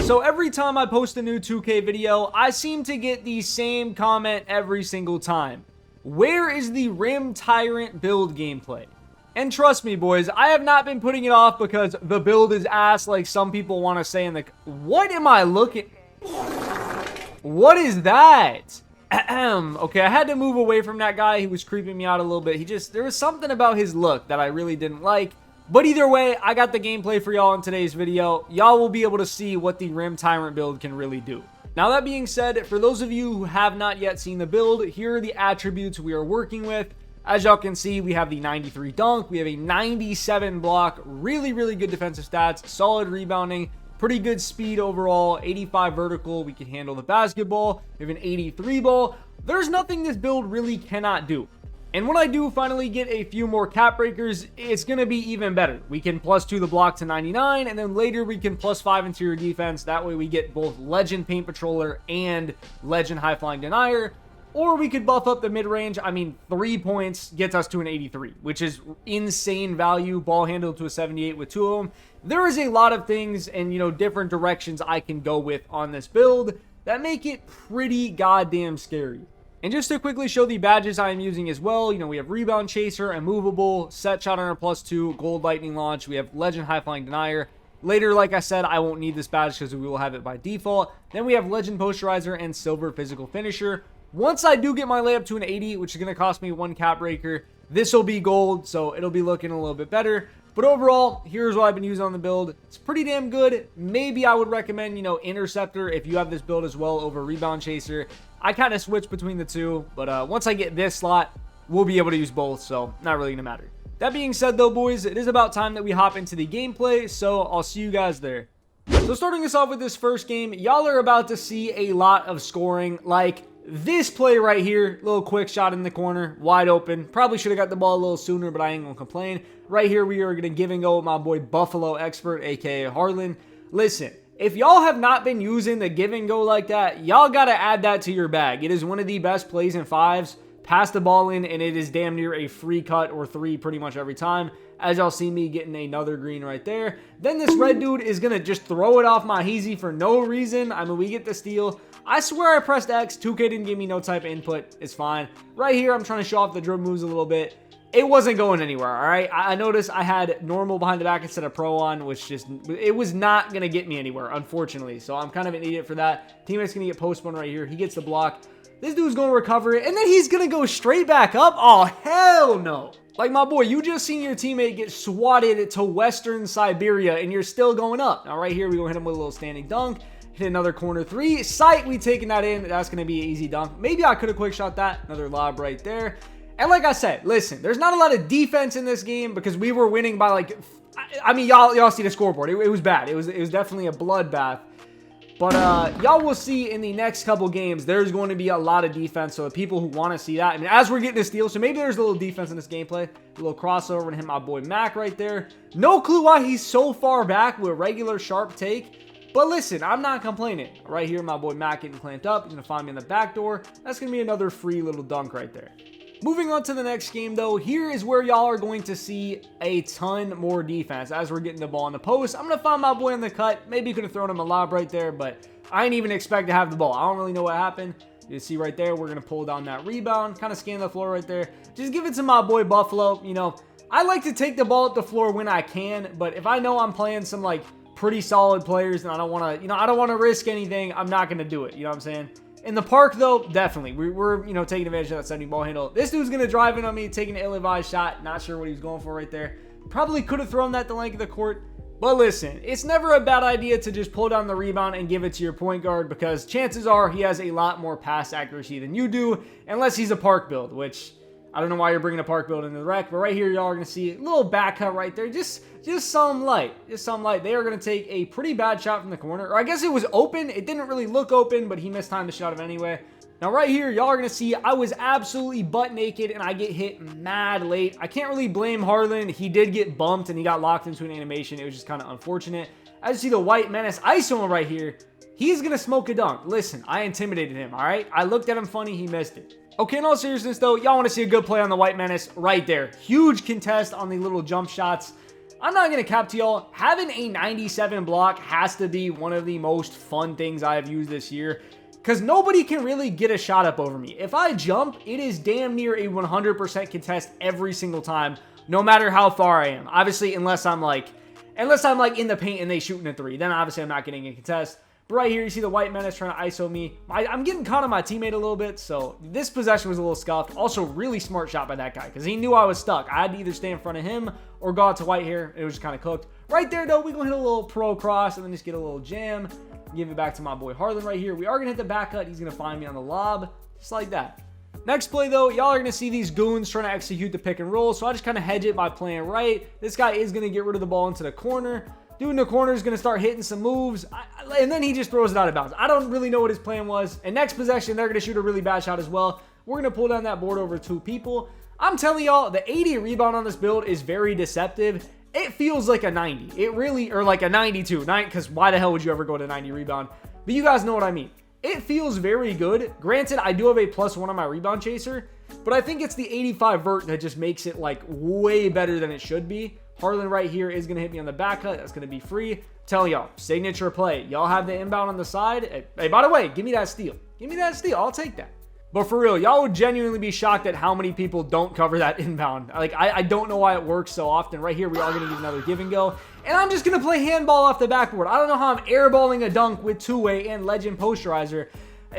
So every time I post a new 2K video, I seem to get the same comment every single time. Where is the Rim Tyrant build gameplay? And trust me, boys, I have not been putting it off because the build is ass like some people want to say in the... What am I looking... What is that? Okay, I had to move away from that guy. He was creeping me out a little bit. There was something about his look that I really didn't like. But either way, I got the gameplay for y'all in today's video. Y'all will be able to see what the Rim Tyrant build can really do. Now that being said, for those of you who have not yet seen the build, here are the attributes we are working with. As y'all can see, we have the 93 dunk, we have a 97 block, really good defensive stats, solid rebounding, pretty good speed overall, 85 vertical, we can handle the basketball, we have an 83 ball. There's nothing this build really cannot do. And when I do finally get a few more cap breakers, it's going to be even better. We can +2 the block to 99, and then later we can +5 interior defense. That way we get both Legend Paint Patroller and Legend High Flying Denier. Or we could buff up the mid-range. I mean, 3 points gets us to an 83, which is insane value. Ball handle to a 78 with 2 of them. There is a lot of things and, different directions I can go with on this build that make it pretty goddamn scary. And just to quickly show the badges I am using as well, we have Rebound Chaser, Immovable, Set Shot on our +2, Gold Lightning Launch. We have Legend High Flying Denier. Later, like I said, I won't need this badge because we will have it by default. Then we have Legend Posterizer and Silver Physical Finisher. Once I do get my layup to an 80, which is going to cost me 1 cap breaker, this will be gold, so it'll be looking a little bit better. But overall, here's what I've been using on the build. It's pretty damn good. Maybe I would recommend, Interceptor if you have this build as well over Rebound Chaser. I kind of switch between the two, but once I get this slot, we'll be able to use both, so not really going to matter. That being said, though, boys, it is about time that we hop into the gameplay, so I'll see you guys there. So starting us off with this first game, y'all are about to see a lot of scoring, like this play right here, little quick shot in the corner, wide open. Probably should have got the ball a little sooner, but I ain't gonna complain. Right here, we are gonna give and go with my boy Buffalo Expert, aka Harlan. Listen, if y'all have not been using the give and go like that, y'all gotta add that to your bag. It is one of the best plays in fives. Pass the ball in, and it is damn near a free cut or 3 pretty much every time. As y'all see me getting another green right there. Then this red dude is gonna just throw it off my Heezy for no reason. I mean, we get the steal. I swear I pressed X. 2K didn't give me no type of input. It's fine. Right here, I'm trying to show off the dribble moves a little bit. It wasn't going anywhere, all right? I noticed I had normal behind the back instead of pro on, which it was not going to get me anywhere, unfortunately. So I'm kind of an idiot for that. Teammate's going to get postponed right here. He gets the block. This dude's going to recover it, and then he's going to go straight back up. Oh, hell no. Like, my boy, you just seen your teammate get swatted to Western Siberia, and you're still going up. Now, right here, we go hit him with a little standing dunk. Hit another corner 3. Sight, we taking that in. That's going to be an easy dunk. Maybe I could have quick shot that. Another lob right there. And like I said, listen, there's not a lot of defense in this game because we were winning by like, I mean, y'all see the scoreboard. It was bad. It was definitely a bloodbath. But y'all will see in the next couple games, there's going to be a lot of defense. So the people who want to see that, and as we're getting a steal, so maybe there's a little defense in this gameplay. A little crossover and hit my boy Mac right there. No clue why he's so far back with a regular sharp take. But listen, I'm not complaining. Right here, my boy Mac getting clamped up. He's going to find me in the back door. That's going to be another free little dunk right there. Moving on to the next game, though, here is where y'all are going to see a ton more defense as we're getting the ball in the post. I'm going to find my boy in the cut. Maybe could have thrown him a lob right there, but I didn't even expect to have the ball. I don't really know what happened. You see right there, we're going to pull down that rebound, kind of scan the floor right there. Just give it to my boy Buffalo. I like to take the ball up the floor when I can, but if I know I'm playing some, like, pretty solid players and I don't want to, I don't want to risk anything, I'm not going to do it. You know what I'm saying? In the park, though, definitely. We're taking advantage of that 70 ball handle. This dude's going to drive in on me, taking an ill-advised shot. Not sure what he was going for right there. Probably could have thrown that the length of the court. But listen, it's never a bad idea to just pull down the rebound and give it to your point guard because chances are he has a lot more pass accuracy than you do, unless he's a park build, which I don't know why you're bringing a park build into the rec, but right here, y'all are going to see a little back cut right there. Just some light. Just some light. They are going to take a pretty bad shot from the corner. Or I guess it was open. It didn't really look open, but he mistimed the shot of anyway. Now, right here, y'all are going to see I was absolutely butt naked, and I get hit mad late. I can't really blame Harlan. He did get bumped, and he got locked into an animation. It was just kind of unfortunate. As you see the white menace ISO right here, he's going to smoke a dunk. Listen, I intimidated him, all right? I looked at him funny. He missed it. Okay, in all seriousness, though, y'all want to see a good play on the white menace right there. Huge contest on the little jump shots. I'm not going to cap to y'all. Having a 97 block has to be one of the most fun things I have used this year, because nobody can really get a shot up over me. If I jump, it is damn near a 100% contest every single time, no matter how far I am. Obviously, unless I'm like in the paint and they shooting a 3, then obviously I'm not getting a contest. But right here, you see the white menace trying to ISO me. I'm getting caught on my teammate a little bit, so this possession was a little scuffed. Also, really smart shot by that guy, because he knew I was stuck. I had to either stay in front of him or go out to white here. It was just kind of cooked. Right there, though, we're going to hit a little pro cross and then just get a little jam. Give it back to my boy Harlan right here. We are going to hit the back cut. He's going to find me on the lob, just like that. Next play, though, y'all are going to see these goons trying to execute the pick and roll, so I just kind of hedge it by playing right. This guy is going to get rid of the ball into the corner. Dude in the corner is going to start hitting some moves, and then he just throws it out of bounds. I don't really know what his plan was. And next possession, they're going to shoot a really bad shot as well. We're going to pull down that board over 2 people. I'm telling y'all, the 80 rebound on this build is very deceptive. It feels like a 90. It really, or like a 92, because why the hell would you ever go to 90 rebound? But you guys know what I mean. It feels very good. Granted, I do have a +1 on my rebound chaser, but I think it's the 85 vert that just makes it like way better than it should be. Harlan right here is going to hit me on the back cut. That's going to be free. Tell y'all, signature play. Y'all have the inbound on the side. Hey, by the way, give me that steal. Give me that steal. I'll take that. But for real, y'all would genuinely be shocked at how many people don't cover that inbound. Like, I don't know why it works so often. Right here, we are going to get another give and go. And I'm just going to play handball off the backboard. I don't know how I'm airballing a dunk with two-way and legend posterizer.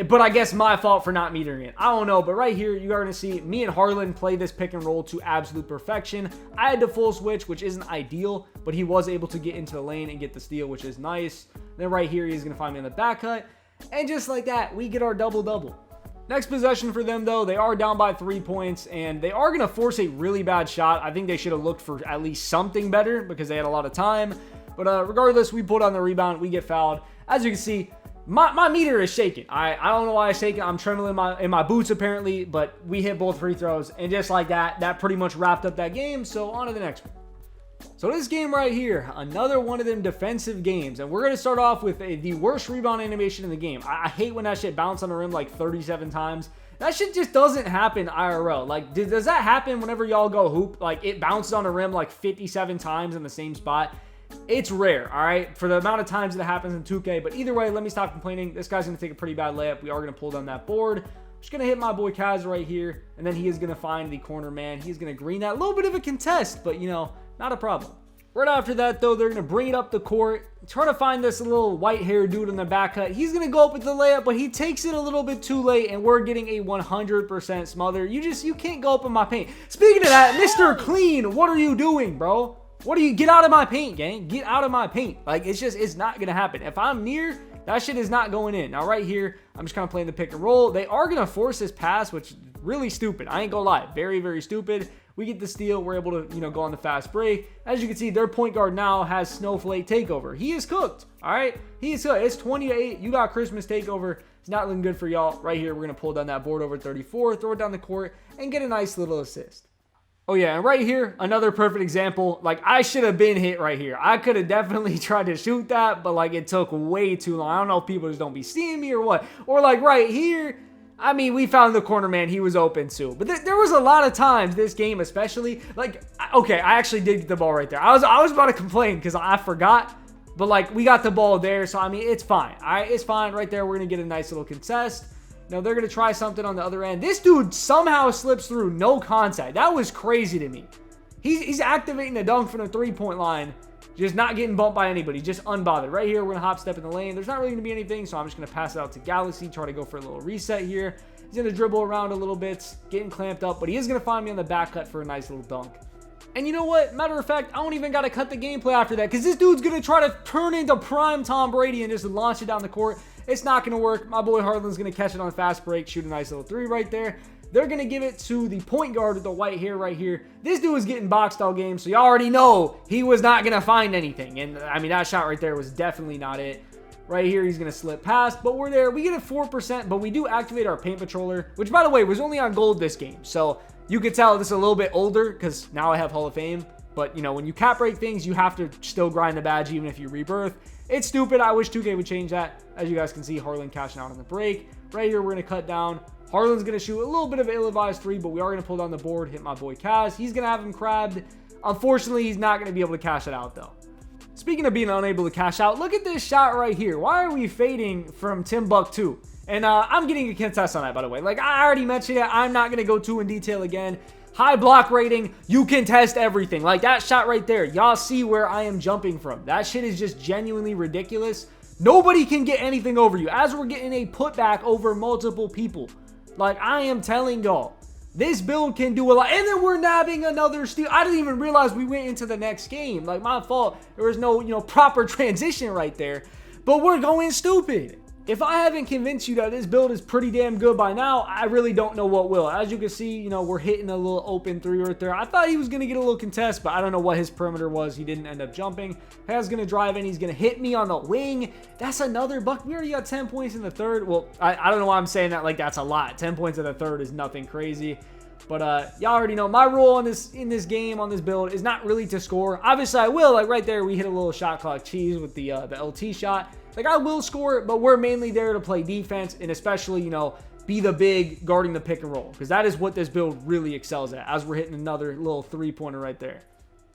But I guess my fault for not metering it. I don't know, but right here, you are going to see me and Harlan play this pick and roll to absolute perfection. I had to full switch, which isn't ideal, but he was able to get into the lane and get the steal, which is nice. Then right here, he's going to find me on the back cut. And just like that, we get our double-double. Next possession for them, though, they are down by 3 points, and they are going to force a really bad shot. I think they should have looked for at least something better because they had a lot of time. But regardless, we pulled on the rebound. We get fouled. As you can see, my meter is shaking. I don't know why it's shaking. I'm trembling in my boots, apparently, but we hit both free throws. And just like that, that pretty much wrapped up that game. So on to the next one. So this game right here, another one of them defensive games. And we're going to start off with the worst rebound animation in the game. I hate when that shit bounced on the rim like 37 times. That shit just doesn't happen IRL. Like, does that happen whenever y'all go hoop? Like, it bounces on the rim like 57 times in the same spot. It's rare, all right, for the amount of times that it happens in 2K. But either way, let me stop complaining. This guy's going to take a pretty bad layup. We are going to pull down that board. Just going to hit my boy Kaz right here. And then he is going to find the corner man. He's going to green that. A little bit of a contest, but, you know, not a problem. Right after that, though, they're going to bring it up the court. Try to find this little white-haired dude in the back cut. He's going to go up with the layup, but he takes it a little bit too late, and we're getting a 100% smother. You can't go up in my paint. Speaking of that, Mr. Clean, what are you doing, bro? Get out of my paint, gang. Get out of my paint. Like, it's not going to happen. If I'm near, that shit is not going in. Now, right here, I'm just kind of playing the pick and roll. They are going to force this pass, which is really stupid. I ain't going to lie. Very, very stupid. We get the steal. We're able to, go on the fast break. As you can see, their point guard now has Snowflake takeover. He is cooked. All right? He is cooked. It's 20-8. You got Christmas takeover. It's not looking good for y'all. Right here, we're going to pull down that board over 34, throw it down the court, and get a nice little assist. Oh, yeah, and right here, another perfect example. Like, I should have been hit right here. I could have definitely tried to shoot that, but, like, it took way too long. I don't know if people just don't be seeing me or what. Or, like, right here, I mean, we found the corner man. He was open, too. But there was a lot of times this game, especially, like, okay, I actually did get the ball right there. I was about to complain because I forgot. But, like, we got the ball there, so, I mean, it's fine. All right, it's fine right there. We're going to get a nice little contest. Now, they're going to try something on the other end. This dude somehow slips through no contact. That was crazy to me. He's activating the dunk from the three-point line. Just not getting bumped by anybody. Just unbothered. Right here, we're going to hop step in the lane. There's not really going to be anything, so I'm just going to pass it out to Galaxy. Try to go for a little reset here. He's going to dribble around a little bit. Getting clamped up, but he is going to find me on the back cut for a nice little dunk. And you know what? Matter of fact, I don't even got to cut the gameplay after that because this dude's going to try to turn into prime Tom Brady and just launch it down the court. It's not going to work. My boy Harlan's going to catch it on a fast break, shoot a nice little three right there. They're going to give it to the point guard with the white hair right here. This dude was getting boxed all game, so you already know he was not going to find anything. And, I mean, that shot right there was definitely not it. Right here, he's going to slip past, but we're there. We get a 4%, but we do activate our paint patroller, which, by the way, was only on gold this game. So you could tell this is a little bit older because now I have Hall of Fame. But, when you cap break things, you have to still grind the badge even if you rebirth. It's stupid. I wish 2K would change that. As you guys can see, Harlan cashing out on the break. Right here, we're going to cut down. Harlan's going to shoot a little bit of an ill-advised three, but we are going to pull down the board, hit my boy Kaz. He's going to have him crabbed. Unfortunately, he's not going to be able to cash it out, though. Speaking of being unable to cash out, look at this shot right here. Why are we fading from Timbuktu? And I'm getting a contest on that, by the way. Like, I already mentioned it. I'm not going to go too in detail again. High block rating, you can test everything. Like that shot right there. Y'all see where I am jumping from. That shit is just genuinely ridiculous. Nobody can get anything over you as we're getting a putback over multiple people. Like, I am telling y'all, this build can do a lot. And then we're nabbing another steal. I didn't even realize we went into the next game. Like, my fault. There was no, proper transition right there. But we're going stupid. If I haven't convinced you that this build is pretty damn good by now, I really don't know what will. As you can see, we're hitting a little open 3 right there. I thought he was going to get a little contest, but I don't know what his perimeter was. He didn't end up jumping. He's going to drive in. He's going to hit me on the wing. That's another buck. We already got 10 points in the third. Well, I don't know why I'm saying that like that's a lot. 10 points in the third is nothing crazy. But y'all already know my role in this game, on this build, is not really to score. Obviously, I will. Like right there, we hit a little shot clock cheese with the LT shot. Like, I will score, but we're mainly there to play defense and especially, be the big guarding the pick and roll. Because that is what this build really excels at, as we're hitting another little 3-pointer right there.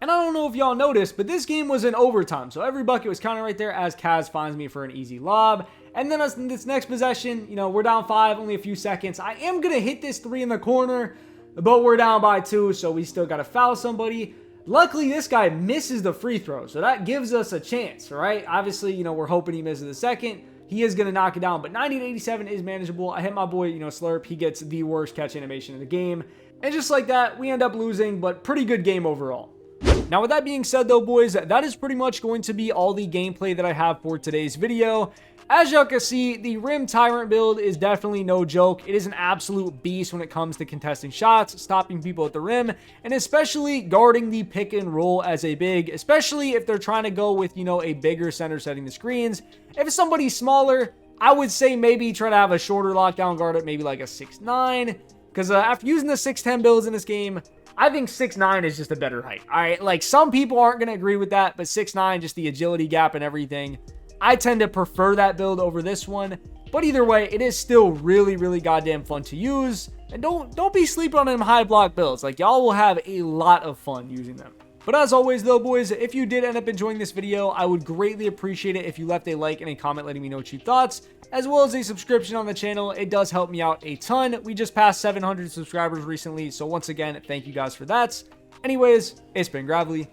And I don't know if y'all noticed, but this game was in overtime. So every bucket was counted right there as Kaz finds me for an easy lob. And then in this next possession, we're down 5, only a few seconds. I am going to hit this 3 in the corner, but we're down by 2, so we still got to foul somebody. Luckily, this guy misses the free throw, so that gives us a chance, right? Obviously, we're hoping he misses the second. He is going to knock it down, but 90-87 is manageable. I hit my boy, Slurp. He gets the worst catch animation in the game. And just like that, we end up losing, but pretty good game overall. Now, with that being said, though, boys, that is pretty much going to be all the gameplay that I have for today's video. As y'all can see, the Rim Tyrant build is definitely no joke. It is an absolute beast when it comes to contesting shots, stopping people at the rim, and especially guarding the pick and roll as a big, especially if they're trying to go with, a bigger center setting the screens. If it's somebody smaller, I would say maybe try to have a shorter lockdown guard at maybe like a 6'9", because after using the 6'10 builds in this game, I think 6'9 is just a better height. All right, like some people aren't going to agree with that, but 6'9, just the agility gap and everything, I tend to prefer that build over this one. But either way, it is still really, really goddamn fun to use. And don't be sleeping on them high block builds. Like, y'all will have a lot of fun using them. But as always though, boys, if you did end up enjoying this video, I would greatly appreciate it if you left a like and a comment letting me know what you thought, as well as a subscription on the channel. It does help me out a ton. We just passed 700 subscribers recently, so once again, thank you guys for that. Anyways, it's been Gravely.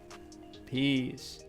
Peace.